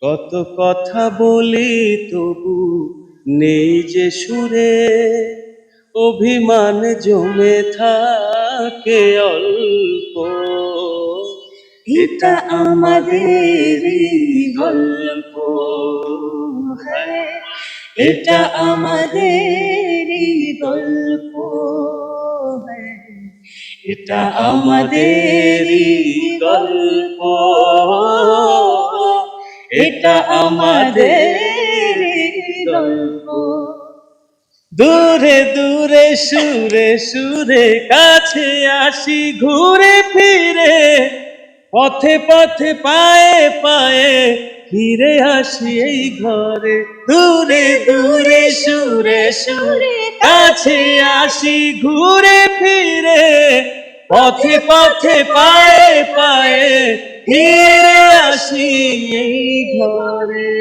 কত কথা বলি তবু নেই যে সুরে, অভিমান জমে থাকে অল্প। এটা আমাদেরই গল্প, হ্যাঁ, এটা আমাদেরই গল্প, হ্যাঁ, এটা আমাদেরই গল্প, এটা আমাদেরই গল্প। দূরে দূরে সুরে সুরে কাছে আসি ঘুরে ফিরে, পথে পথে পায়ে পায়ে ফিরে আসি এই ঘরে। দূরে দূরে সুরে সুরে কাছে আসি ঘুরে ফিরে, পথে পথে পায়ে পায়ে ফিরে আসি এই ঘরে।